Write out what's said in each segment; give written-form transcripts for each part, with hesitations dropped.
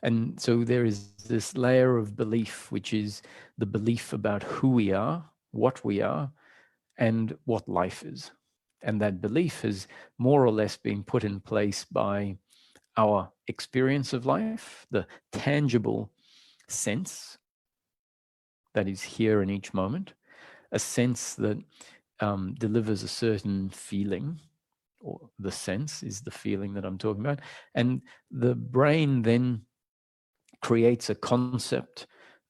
And so there is this layer of belief, which is the belief about who we are, what we are, and what life is. And that belief has more or less been put in place by our experience of life, the tangible sense that is here in each moment, a sense that delivers a certain feeling, or the sense is the feeling that I'm talking about. And the brain then creates a concept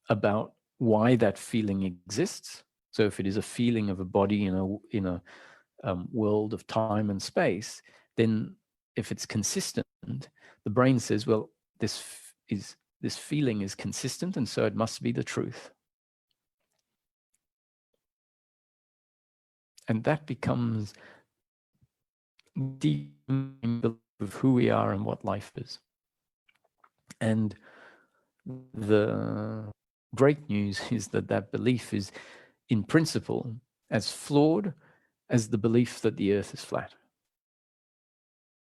about why that feeling exists. So if it is a feeling of a body in a world of time and space, then if it's consistent, the brain says, well, this feeling is consistent, and so it must be the truth. And that becomes deep of who we are and what life is. And the great news is that that belief is, in principle, as flawed as the belief that the earth is flat.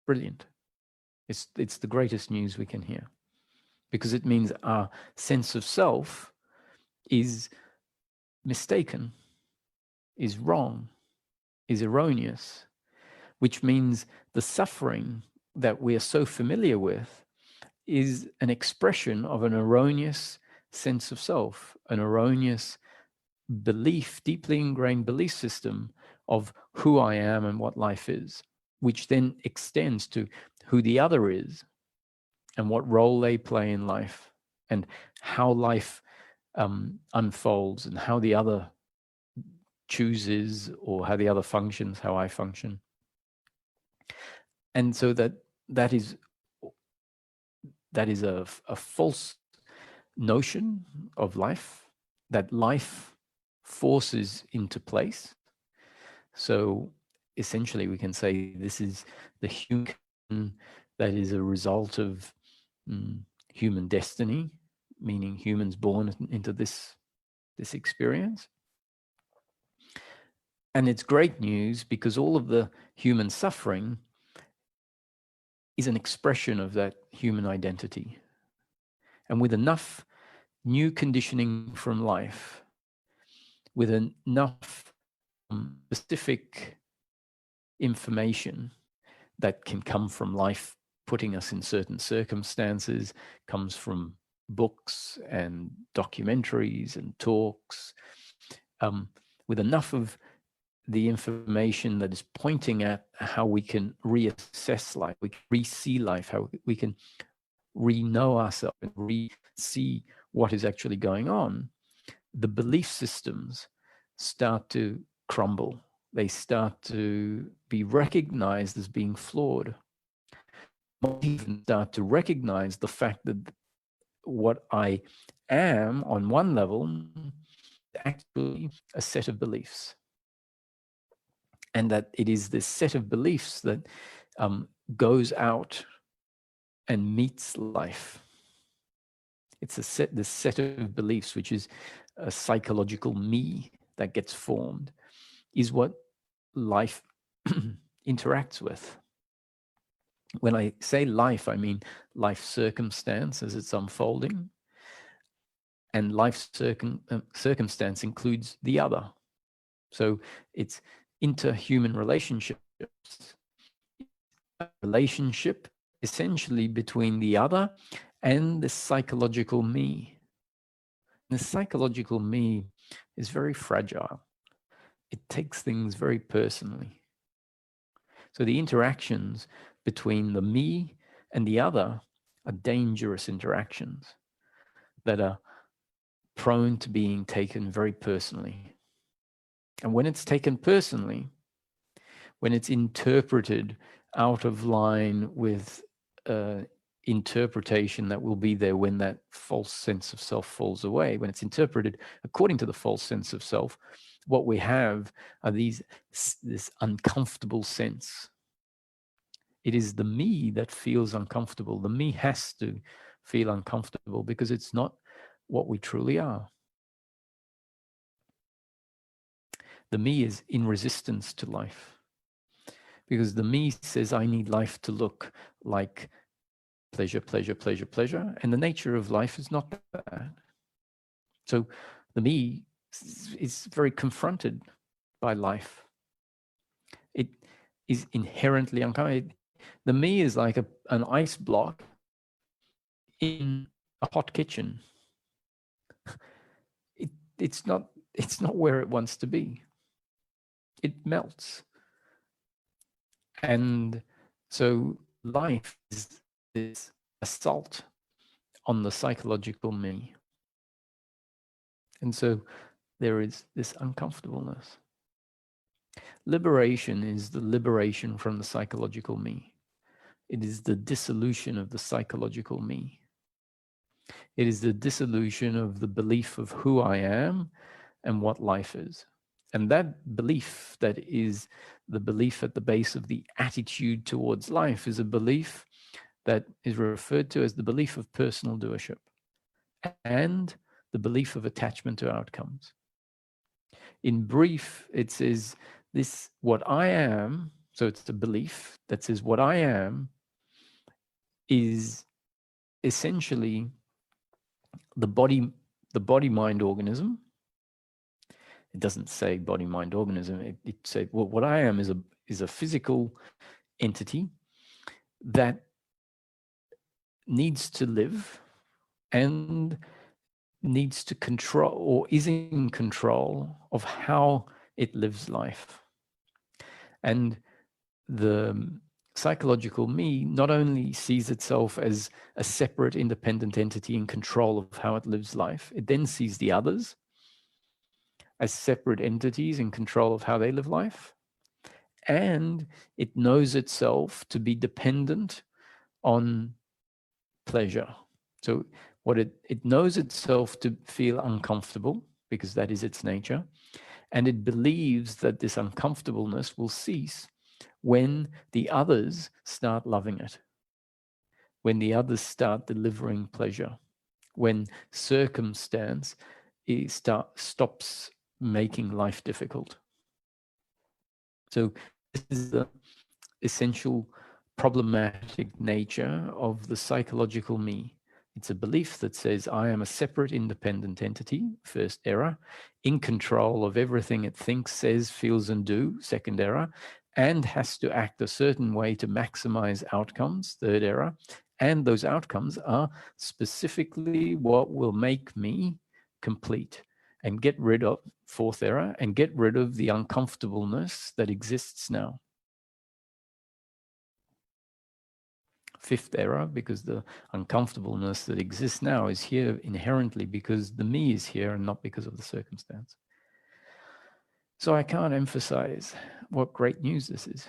Brilliant. It's the greatest news we can hear, because it means our sense of self is mistaken, is wrong, is erroneous, which means the suffering that we are so familiar with is an expression of an erroneous sense of self, an erroneous belief, deeply ingrained belief system of who I am and what life is, which then extends to who the other is and what role they play in life and how life unfolds and how the other chooses or how the other functions, how I function. And so that is a false notion of life that life forces into place. So essentially we can say this is the human that is a result of human destiny, meaning humans born into this experience. And it's great news because all of the human suffering is an expression of that human identity. And with enough new conditioning from life, with enough specific information that can come from life putting us in certain circumstances, comes from books and documentaries and talks, with enough of the information that is pointing at how we can reassess life, we can re-see life, how we can re-know ourselves and re-see what is actually going on, the belief systems start to crumble. They start to be recognized as being flawed. Might even start to recognize the fact that what I am on one level is actually a set of beliefs. And that it is this set of beliefs that goes out and meets life. It's this set of beliefs, which is a psychological me that gets formed, is what life interacts with. When I say life, I mean life circumstance as it's unfolding. And life circumstance includes the other. So it's interhuman relationships. A relationship essentially between the other and the psychological me. The psychological me is very fragile. It takes things very personally. So the interactions between the me and the other are dangerous interactions that are prone to being taken very personally. And when it's taken personally, when it's interpreted out of line with interpretation that will be there when that false sense of self falls away, when it's interpreted according to the false sense of self, what we have are this uncomfortable sense. It is the me that feels uncomfortable. The me has to feel uncomfortable because it's not what we truly are. The me is in resistance to life because the me says, I need life to look like pleasure, pleasure, pleasure, pleasure. And the nature of life is not that. So the me is very confronted by life. It is inherently uncomfortable. The me is like an ice block in a hot kitchen. It's not where it wants to be. It melts. And so life is this assault on the psychological me. And so there is this uncomfortableness. Liberation is the liberation from the psychological me. It is the dissolution of the psychological me. It is the dissolution of the belief of who I am and what life is. And that belief, that is the belief at the base of the attitude towards life, is a belief that is referred to as the belief of personal doership and the belief of attachment to outcomes. In brief, it says this, what I am, so it's a belief that says what I am is essentially the body-mind organism. It doesn't say body-mind organism. It says, well, what I am is a physical entity that needs to live and needs to control, or is in control of how it lives life. And the psychological me not only sees itself as a separate, independent entity in control of how it lives life, it then sees the others as separate entities in control of how they live life. And it knows itself to be dependent on pleasure. So what it knows itself to feel uncomfortable, because that is its nature. And it believes that this uncomfortableness will cease when the others start loving it, when the others start delivering pleasure, when circumstance stops making life difficult. So this is the essential problematic nature of the psychological me. It's a belief that says I am a separate, independent entity, first error, in control of everything it thinks, says, feels, and do, second error, and has to act a certain way to maximize outcomes, third error. And those outcomes are specifically what will make me complete, and get rid of, fourth error, and get rid of the uncomfortableness that exists now. Fifth error, because the uncomfortableness that exists now is here inherently because the me is here and not because of the circumstance. So I can't emphasize what great news this is.